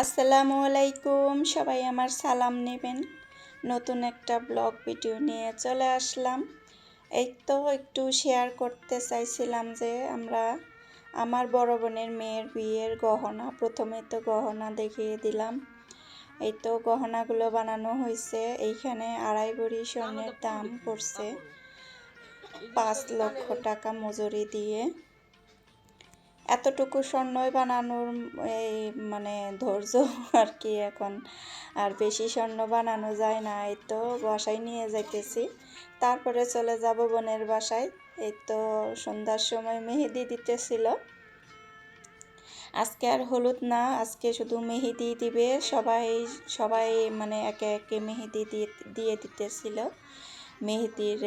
আসসালামু আলাইকুম, সবাই আমার সালাম নেবেন। নতুন একটা ব্লগ ভিডিও নিয়ে চলে আসলাম। এই তো একটু শেয়ার করতে চাইছিলাম যে আমার বড় বোনের মেয়ের বিয়ের গহনা, প্রথমে তো গহনা দেখিয়ে দিলাম। এই তো গহনাগুলো বানানো হয়েছে। এইখানে 2.5 ভরি স্বর্ণের দাম পড়ছে 5 লক্ষ টাকা মজুরি দিয়ে। এতটুকু স্বর্ণই বানানোর এই ধৈর্য আর কি, এখন আর বেশি স্বর্ণ বানানো যায় না। এই তো বাসায় নিয়ে যাইতেছি, তারপরে চলে যাব বোনের বাসায়। এই তো সন্ধ্যার সময় মেহেদি দিতেছিল। আজকে আর হলুদ না, আজকে শুধু মেহেদি দিবে। সবাই সবাই একে একে মেহেদি দিয়ে দিতেছিল। মেহেদির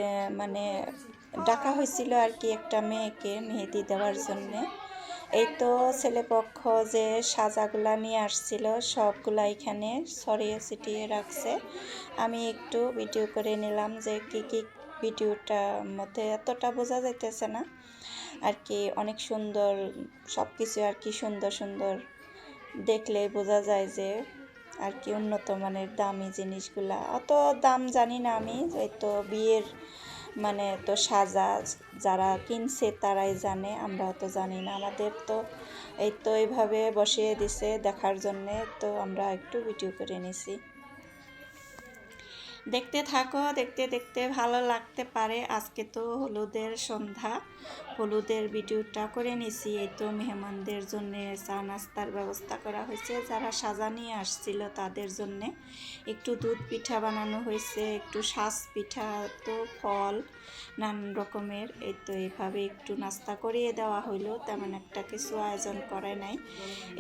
ডাকা হয়েছিল আর কি একটা মেয়েকে মেহেদি দেওয়ার জন্যে। এই তো ছেলেপক্ষ যে সাজাগুলা নিয়ে আসছিল সবগুলা এখানে ছড়িয়ে ছিটিয়ে রাখছে। আমি একটু ভিডিও করে নিলাম যে কি ভিডিওটার মধ্যে এতটা বোঝা যাইতেছে না আর কি। অনেক সুন্দর সব কিছু আর কি, সুন্দর সুন্দর দেখলে বোঝা যায় যে আর কি উন্নত মানের দামি জিনিসগুলা। অত দাম জানি না আমি, এই তো বিয়ের তো সাজা যারা কিনছে তারাই জানে, আমরাও তো জানি না। আমাদের তো এই তো এইভাবে বসিয়ে দিছে দেখার জন্যে, তো আমরা একটু ভিডিও করে নিছি। দেখতে থাকো, দেখতে দেখতে ভালো লাগতে পারে। আজকে তো হলুদের সন্ধ্যা, হলুদের ভিডিওটা করে নিছি। এই তো মেহমানদের জন্য চা নাস্তার ব্যবস্থা করা হয়েছে, যারা সাজা নিয়ে আসছিল তাদের জন্য একটু দুধ পিঠা বানানো হয়েছে, একটু শাঁস পিঠা, তো ফল নানান রকমের। এই তো এইভাবে একটু নাস্তা করিয়ে দেওয়া হইলো, তেমন একটা কিছু আয়োজন করে নাই।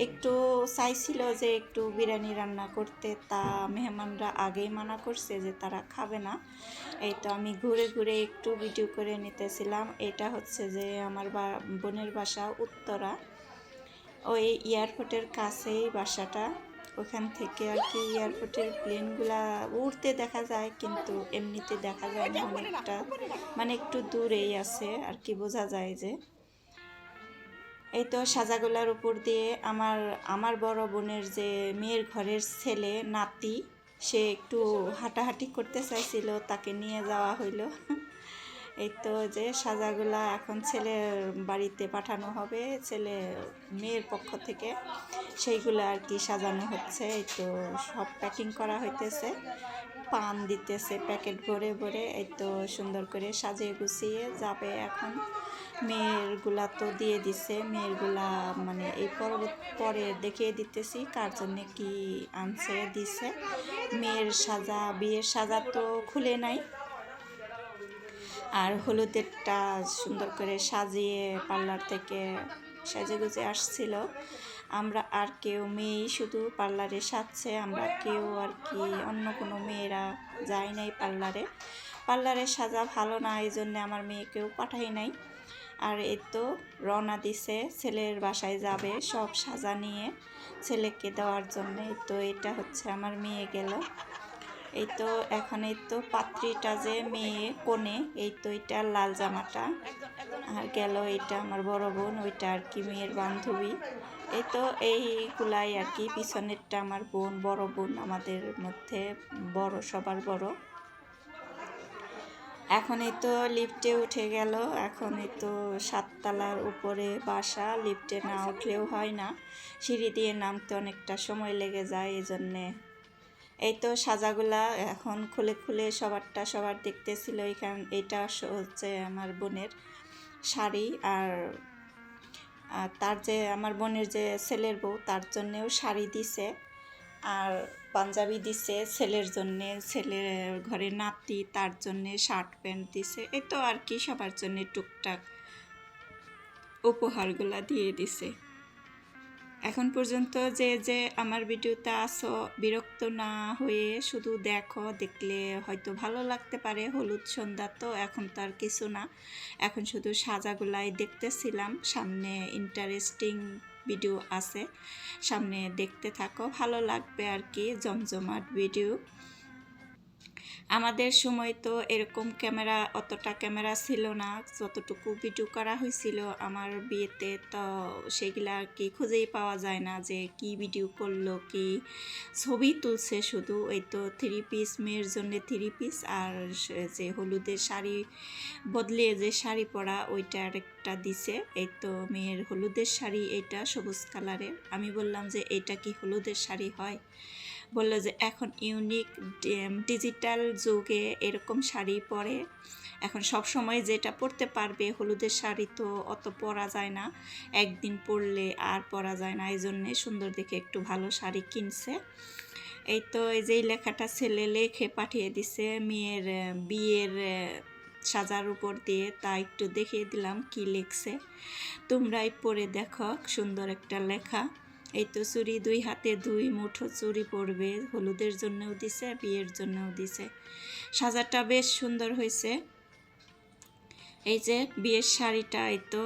একটু চাইছিল যে একটু বিরিয়ানি রান্না করতে, তা মেহমানরা আগেই মানা করছে যে তারা খাবে না। এই তো আমি ঘুরে ঘুরে একটু ভিডিও করে নিতেছিলাম। এটা হচ্ছে যে আমার বোনের বাসা উত্তরা, ওই এয়ারপোর্টের কাছেই বাসাটা। ওখান থেকে আর কি এয়ারপোর্টের প্লেনগুলা উড়তে দেখা যায়, কিন্তু এমনিতে দেখা যায় না, অনেকটা একটু দূরেই আছে আর কি, বোঝা যায় যে। এই তো সাজাগুলার উপর দিয়ে আমার বড় বোনের যে মেয়ের ঘরের ছেলে নাতি, সে একটু হাঁটাহাঁটি করতে চাইছিল, তাকে নিয়ে যাওয়া হইলো। এই তো যে সাজাগুলা এখন ছেলের বাড়িতে পাঠানো হবে, মেয়ের পক্ষ থেকে সেইগুলো আর কি সাজানো হচ্ছে। এই তো সব প্যাকিং করা হইতেছে, পান দিতেছে প্যাকেট ভরে ভরে। এই তো সুন্দর করে সাজিয়ে গুছিয়ে যাবে এখন। মেয়েরগুলা তো দিয়ে দিছে, মেয়েরগুলা এই পরে দেখিয়ে দিতেছি কার জন্য কি আনছে দিছে। মেয়ের সাজা, বিয়ের সাজা তো খুলে নাই, আর হলুদেরটা সুন্দর করে সাজিয়ে পার্লার থেকে সাজে গুজে আসছিল। আমরা আর কেউ, মেয়েই শুধু পার্লারে সাজছে, আমরা কেউ আর কি অন্য কোনো মেয়েরা যায় নাই পার্লারে সাজা ভালো না, এই জন্যে আমার মেয়েকেও পাঠাই নাই। আর এই তো রওনা দিছে, ছেলের বাসায় যাবে সব সাজা নিয়ে ছেলেকে দেওয়ার জন্য। তো এটা হচ্ছে আমার মেয়ে গেল। এই তো এখন এই তো পাত্রীটা যে মেয়ে কোণে, এই তো এটা লাল জামাটা, আর গেল এটা আমার বড় বোন, ওইটা আর কি মেয়ের বান্ধবী। এই তো এইগুলাই আর কি। পিছনেরটা আমার বোন, বড় বোন, আমাদের মধ্যে বড়, সবার বড়। এখন এই তো লিফটে উঠে গেল। এখন এই তো 7 তলার উপরে বাসা, লিফটে না উঠলেও হয় না, সিঁড়ি দিয়ে নামতে অনেকটা সময় লেগে যায়, এই জন্যে। এই তো সাজাগুলা এখন খুলে খুলে সবার দেখতেছিল। এটা হচ্ছে আমার বোনের শাড়ি, আর তার যে আমার বোনের যে ছেলের বউ, তার জন্যেও শাড়ি দিছে, আর পাঞ্জাবি দিছে ছেলের জন্যে। ছেলের ঘরে নাতি, তার জন্যে শার্ট প্যান্ট দিছে। এই তো আর কি সবার জন্যে টুকটাক উপহারগুলা দিয়ে দিছে। এখন পর্যন্ত যে আমার ভিডিওতে আসো, বিরক্ত না হয়ে শুধু দেখো, দেখলে হয়তো ভালো লাগতে পারে। হলুদ সন্ধ্যা তো, এখন তো আর কিছু না, এখন শুধু সাজাগুলাই দেখতেছিলাম। সামনে ইন্টারেস্টিং ভিডিও আছে, সামনে দেখতে থাকো, ভালো লাগবে আর কি, জমজমাট ভিডিও। আমাদের সময় তো এরকম ক্যামেরা, অতটা ক্যামেরা ছিল না, যতটুকু ভিডিও করা হয়েছিল আমার বিয়েতে, তো সেগুলা আর কি খুঁজেই পাওয়া যায় না যে কি ভিডিও করলো, কি ছবি তুলছে। শুধু এই তো 3 পিস, মেয়ের জন্য 3 পিস, আর যে হলুদের শাড়ি বদলে যে শাড়ি পরা ওইটা আরেকটা দিছে। এই তো মেয়ের হলুদের শাড়ি, এটা সবুজ কালারের। আমি বললাম যে এটা কি হলুদের শাড়ি হয়? বললো যে এখন ইউনিক ডিজিটাল যুগে এরকম শাড়ি পরে, এখন সব সময় যেটা পরতে পারবে। হলুদের শাড়ি তো অত পরা যায় না, একদিন পরলে আর পরা যায় না, এই জন্যে সুন্দর দেখে একটু ভালো শাড়ি কিনছে। এই তো এই যে লেখাটা ছেলে লেখে পাঠিয়ে দিছে মেয়ের বিয়ের সাজার উপর দিয়ে, তা একটু দেখিয়ে দিলাম কি লিখছে, তোমরাই পড়ে দেখো, সুন্দর একটা লেখা। এই তো চুড়ি, 2 হাতে 2 মুঠো চুড়ি পরবে, হলুদের জন্যও দিছে, বিয়ের জন্যও দিছে। সাজাটা বেশ সুন্দর হয়েছে। এই যে বিয়ের শাড়িটা, এই তো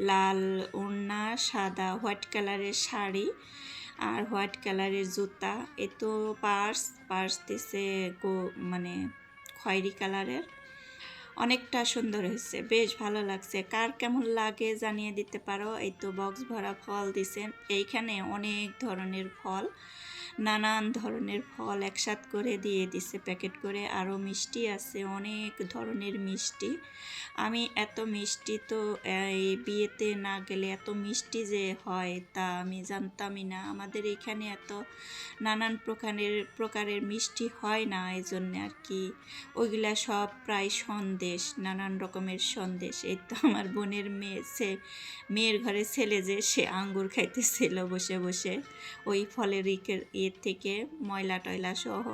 লাল ওড়না, সাদা হোয়াইট কালারের শাড়ি আর হোয়াইট কালারের জুতা। এই তো পার্স দিছে মানে খয়েরি কালারের, অনেকটা সুন্দর হয়েছে, বেশ ভালো লাগছে। কার কেমন লাগে জানিয়ে দিতে পারো। এই তো বক্স ভরা ফল দিছেন, এইখানে অনেক ধরনের ফল, নানান ধরনের ফল একসাথ করে দিয়ে দিছে প্যাকেট করে। আরও মিষ্টি আছে, অনেক ধরনের মিষ্টি। আমি এত মিষ্টি তো এই বিয়েতে না গেলে এত মিষ্টি যে হয় তা আমি জানতামই না। আমাদের এখানে এত নানান প্রকারের মিষ্টি হয় না, এই জন্য আর কি ওইগুলা সব প্রায় সন্দেশ, নানান রকমের সন্দেশ। এই তো আমার বোনের মেয়ের ঘরে ছেলে যে সে আঙ্গুর খাইতেছিল বসে বসে, ওই ফলের থেকে ময়লা টয়লা সহ।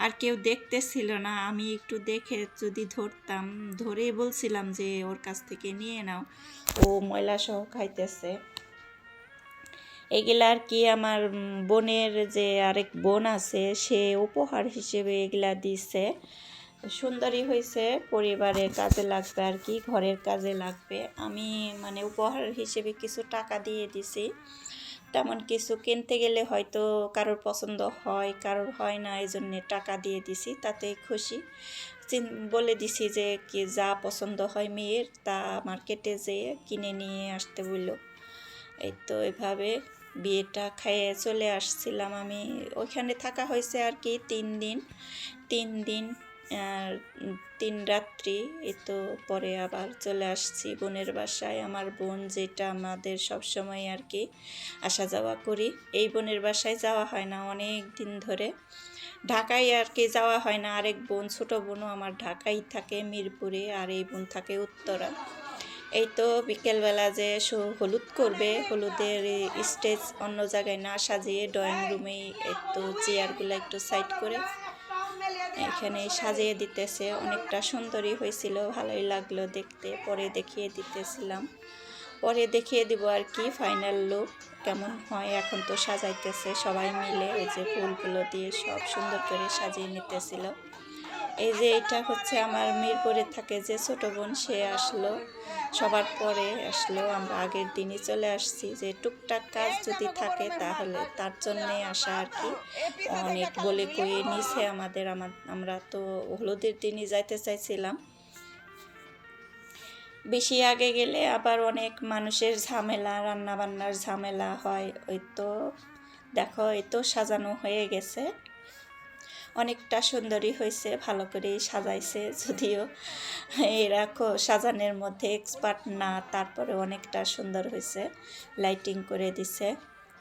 আর কেউ দেখতেছিল না, আমি একটু দেখে যদি ধরতাম, ধরে বলছিলাম যে ওর কাছ থেকে নিয়ে নাও, ও ময়লা সহ খাইতেছে। এগুলা আর কি আমার বোনের যে আরেক বোন আছে, সে উপহার হিসেবে এগুলা দিছে। সুন্দরই হয়েছে, পরিবারের কাজে লাগবে আর কি, ঘরের কাজে লাগবে। আমি মানে উপহার হিসেবে কিছু টাকা দিয়ে দিছি। তেমন কিছু কিনতে গেলে হয়তো কারোর পছন্দ হয়, কারোর হয় না, এই জন্যে টাকা দিয়ে দিছি, তাতে খুশি। বলে দিছি যে কি যা পছন্দ হয় মেয়ের তা মার্কেটে যেয়ে কিনে নিয়ে আসতে বলল। এই তো এভাবে বিয়েটা খেয়ে চলে আসছিলাম আমি। ওইখানে থাকা হয়েছে আর কি 3 দিন 3 রাত্রি। এই তো পরে আবার চলে আসছি বোনের বাসায়। আমার বোন যেটা আমাদের সবসময় আর কি আসা যাওয়া করি, এই বোনের বাসায় যাওয়া হয় না অনেক দিন ধরে, ঢাকায় আর কি যাওয়া হয় না। আরেক বোন, ছোটো বোনও আমার ঢাকায় থাকে, মিরপুরে, আর এই বোন থাকে উত্তরা। এই তো বিকেলবেলা যে হলুদ করবে, হলুদের স্টেজ অন্য জায়গায় না সাজিয়ে ড্রয়িং রুমেই একটু চেয়ারগুলো একটু সাইড করে এখানে সাজিয়ে দিতেছে। অনেকটা সুন্দরই হয়েছিল, ভালোই লাগলো দেখতে। পরে দেখিয়ে দিতেছিলাম, পরে দেখিয়ে দিব আর কি ফাইনাল লুক কেমন হয়। এখন তো সাজাইতেছে সবাই মিলে, ওই যে ফুলগুলো দিয়ে সব সুন্দর করে সাজিয়ে নিতেছিল। এই যে এটা হচ্ছে আমার মিরপুরে থাকে যে ছোটো বোন, সে আসলো, সবার পরে আসলো। আমরা আগের দিনই চলে আসছি, যে টুকটাক কাজ যদি থাকে তাহলে তার জন্যে আসা আর কি। অনেক বলে কয়ে নিছে আমাদের, আমরা তো হলুদের দিনই যাইতে চাইছিলাম। বেশি আগে গেলে আবার অনেক মানুষের ঝামেলা, রান্নাবান্নার ঝামেলা হয়। ওই তো দেখো, এই তো সাজানো হয়ে গেছে, অনেকটা সুন্দরই হয়েছে, ভালো করেই সাজাইছে। যদিও এরা সাজানোর মধ্যে এক্সপার্ট না, তারপরে অনেকটা সুন্দর হয়েছে, লাইটিং করে দিছে।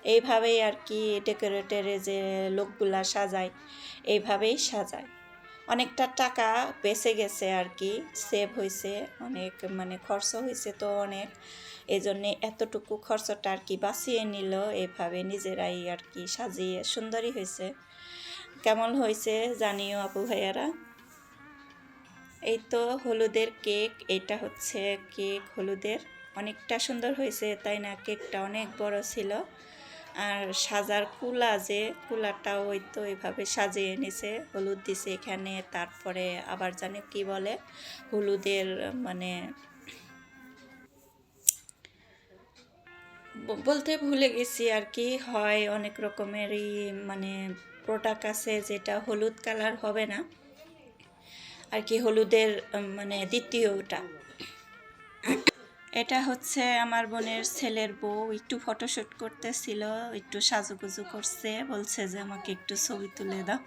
এইভাবেই আর কি ডেকোরেটরে যে লোকগুলা সাজায়, এইভাবেই সাজায়। অনেকটা টাকা বেঁচে গেছে আর কি, সেভ হয়েছে অনেক, মানে খরচ হয়েছে তো অনেক, এই জন্যে এতটুকু খরচটা আর কি বাঁচিয়ে নিল। এভাবে নিজেরাই আর কি সাজিয়ে সুন্দরই হয়েছে। কেমন হয়েছে জানিও আপু ভাইয়ারা। এই তো হলুদের কেক, এটা হচ্ছে কেক হলুদের, অনেকটা সুন্দর হয়েছে তাই না? কেকটা অনেক বড় ছিল। আর সাজার কুলাটাও ওই তো এইভাবে সাজিয়ে নিছে, হলুদ দিছে এখানে, তারপরে আবার জানি কি বলে, হলুদের মানে বলতে ভুলে গেছি আর কি। হয় অনেক রকমেরই মানে প্রোডাক্ট আছে যেটা হলুদ কালার হবে না, আর কি হলুদের মানে দ্বিতীয়টা। এটা হচ্ছে আমার বোনের ছেলের বউ, একটু ফটোশ্যুট করতেছিল, একটু সাজুগুজু করছে, বলছে যে আমাকে একটু ছবি তুলে দাও।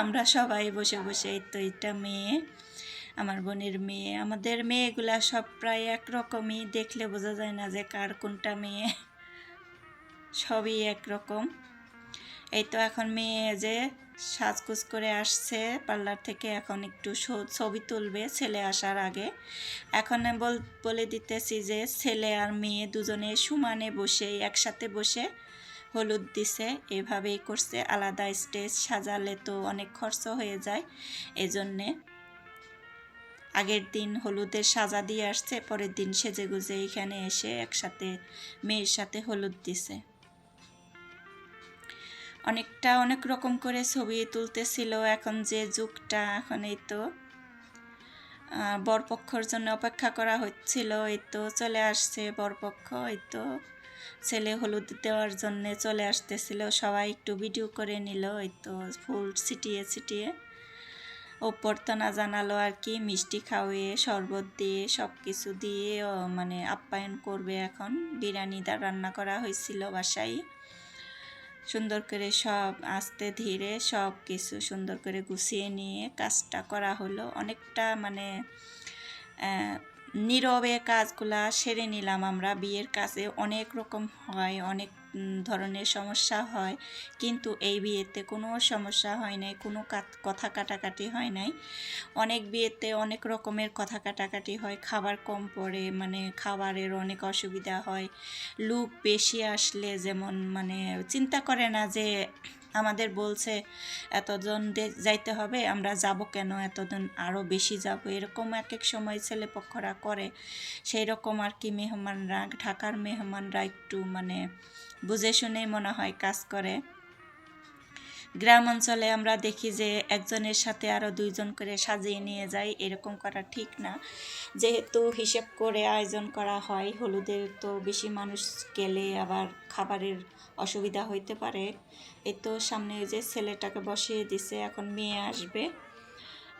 আমরা সবাই বসে বসে, এই তো এটা মেয়ে, আমার বোনের মেয়ে। আমাদের মেয়েগুলা সব প্রায় একরকমই, দেখলে বোঝা যায় না যে কার কোনটা মেয়ে, সবই একরকম। এই তো এখন মেয়ে যে সাজগোজ করে আসছে পার্লার থেকে, এখন একটু ছবি তুলবে ছেলে আসার আগে। এখন বলে দিতেছি যে ছেলে আর মেয়ে দুজনে সমানে বসে একসাথে বসে হলুদ দিছে, এভাবেই করছে। আলাদা স্টেজ সাজালে তো অনেক খরচ হয়ে যায়, এজন্যে আগের দিন হলুদের সাজা দিয়ে আসছে, পরের দিন সেজে গুজে এখানে এসে একসাথে মেয়ের সাথে হলুদ দিছে। অনেক রকম করে ছবি তুলতেছিল। এখন যে যুগটা, এখন এই তো বরপক্ষর জন্য অপেক্ষা করা হচ্ছিল, এই তো চলে আসছে বরপক্ষ। এই তো ছেলে হলুদ দেওয়ার জন্য চলে আসতেছিল, সবাই একটু ভিডিও করে নিল। এই তো ফুল ছিটিয়ে ছিটিয়ে অভ্যর্থনা জানালো আর কি, মিষ্টি খাওয়িয়ে শরবত দিয়ে সব কিছু দিয়ে মানে আপ্যায়ন করবে। এখন বিরিয়ানি রান্না করা হয়েছিল বাসায়, সুন্দর করে সব আস্তে ধীরে সব কিছু সুন্দর করে গুছিয়ে নিয়ে কাজটা করা হলো। অনেকটা মানে নীরবে কাজগুলা সেরে নিলাম আমরা। বিয়ের কাজে অনেক রকম হয়, অনেক ধরনের সমস্যা হয়, কিন্তু এই বিয়েতে কোনো সমস্যা হয় নাই, কোনো কথা কাটাকাটি হয় নাই। অনেক বিয়েতে অনেক রকমের কথা কাটাকাটি হয়, খাবার কম পড়ে, মানে খাবারের অনেক অসুবিধা হয়। লোক বেশি আসলে যেমন মানে চিন্তা করে না যে আমাদের বলছে এতজন যাইতে হবে, আমরা যাব কেন, এতজন আরও বেশি যাব, এরকম এক এক সময় ছেলেপক্ষরা করে। সেই রকম আর কি মেহমানরা, ঢাকার মেহমানরা একটু মানে বুঝে শুনেই মনে হয় কাজ করে। গ্রাম অঞ্চলে আমরা দেখি যে একজনের সাথে আরও দুইজন করে সাজিয়ে নিয়ে যায়, এরকম করা ঠিক না। যেহেতু হিসেব করে আয়োজন করা হয়, হলুদের তো বেশি মানুষ গেলে আবার খাবারের অসুবিধা হইতে পারে। এই তো সামনে যে ছেলেটাকে বসিয়ে দিছে, এখন মেয়ে আসবে।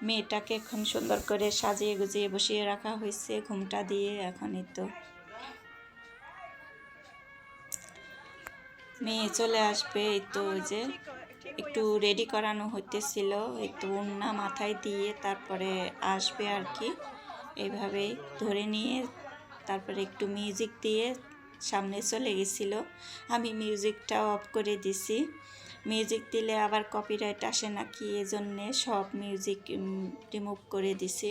মেয়েটাকে এখন সুন্দর করে সাজিয়ে গুজিয়ে বসিয়ে রাখা হয়েছে ঘুমটা দিয়ে। এখন এই তো মেয়ে চলে আসবে। এই তো যে একটু রেডি করানো হইতেছিল, এই তো ওড়না মাথায় দিয়ে তারপরে আসবে আর কি। এইভাবেই ধরে নিয়ে তারপরে একটু মিউজিক দিয়ে সামনে চলে গেছিল। আমি মিউজিকটা অফ করে দিছি, মিউজিক দিলে আবার কপিরাইট আসে নাকি, এজন্যে সব মিউজিক রিমুভ করে দিছি।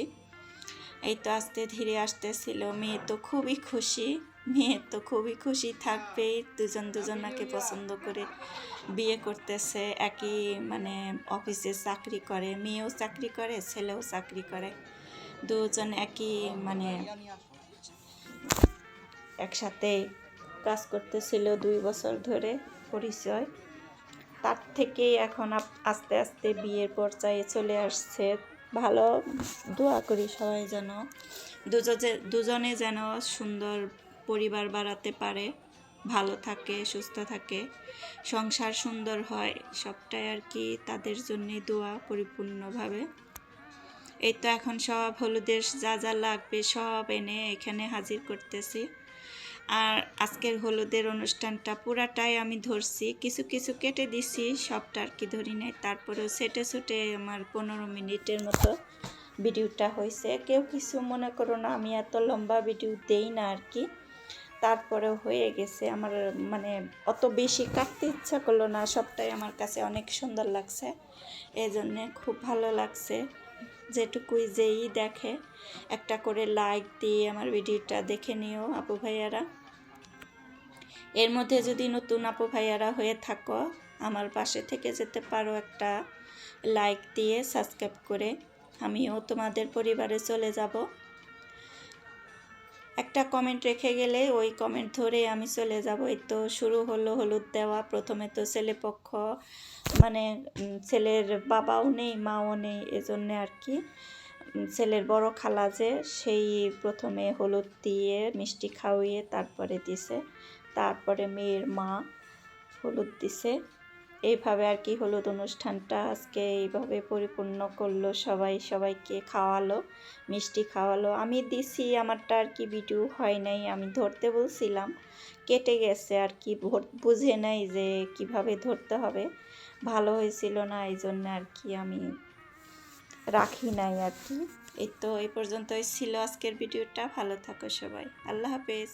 এই তো আস্তে ধীরে আসতেছিল। মেয়ে তো খুবই খুশি, মেয়ে তো খুবই খুশি থাকবেই, দুজনাকে পছন্দ করে বিয়ে করতেছে। একই মানে অফিসে চাকরি করে, মেয়েও চাকরি করে, ছেলেও চাকরি করে, দুজন একই মানে একসাথে কাজ করতেছিল 2 বছর ধরে পরিচয়। তার থেকেই এখন আস্তে আস্তে বিয়ের পর্যায়ে চলে আসছে। ভালো দোয়া করি সবাই যেন দুজনে যেন সুন্দর পরিবার বাড়াতে পারে, ভালো থাকে, সুস্থ থাকে, সংসার সুন্দর হয়, সবটাই আর কি তাদের জন্যে দোয়া পরিপূর্ণভাবে। এই তো এখন সব হলুদের যা যা লাগবে সব এনে এখানে হাজির করতেছি। আর আজকের হলুদের অনুষ্ঠানটা পুরাটাই আমি ধরছি, কিছু কিছু কেটে দিছি, সবটা আর কি ধরি নাই। তারপরেও সেটে ছুটে আমার 15 মিনিটের মতো ভিডিওটা হয়েছে। কেউ কিছু মনে করো না, আমি এত লম্বা ভিডিও দেই না আর কি, তারপরেও হয়ে গেছে। আমার মানে অত বেশি কাটতে ইচ্ছা করলো না, সবটাই আমার কাছে অনেক সুন্দর লাগছে, এই জন্যে খুব ভালো লাগছে। যেটুকুই যেই দেখে একটা করে লাইক দিয়ে আমার ভিডিওটা দেখে নিও আপু ভাইয়ারা। এর মধ্যে যদি নতুন আপু ভাইয়ারা হয়ে থাকো, আমার পাশে থেকে যেতে পারো একটা লাইক দিয়ে, সাবস্ক্রাইব করে। আমিও তোমাদের পরিবারে চলে যাব। একটা কমেন্ট রেখে গেলে ওই কমেন্ট ধরে আমি চলে যাব। এই তো শুরু হলো হলুদ দেওয়া। প্রথমে তো ছেলেপক্ষ মানে ছেলের বাবাও নেই মাও নেই, এজন্য আর কি ছেলের বড় খালা যে সেই প্রথমে হলুদ দিয়ে মিষ্টি খাওয়িয়ে তারপরে দিছে, তারপরে মেয়ের মা হলুদ দিছে। এইভাবে আর কি হলুদ অনুষ্ঠানটা আজকে এইভাবে পরিপূর্ণ করলো, সবাই সবাইকে খাওয়ালো, মিষ্টি খাওয়ালো। আমি দিছি, আমারটা আর কি ভিডিও হয় নাই, আমি ধরতে বলছিলাম, কেটে গেছে আর কি, বুঝে নাই যে কিভাবে ধরতে হবে, ভালো হয়েছিল না, এই জন্য আর কি আমি রাখি নাই আর কি। এই তো এই পর্যন্তই ছিল আজকের ভিডিওটা। ভালো থাকো সবাই, আল্লাহ হাফেজ।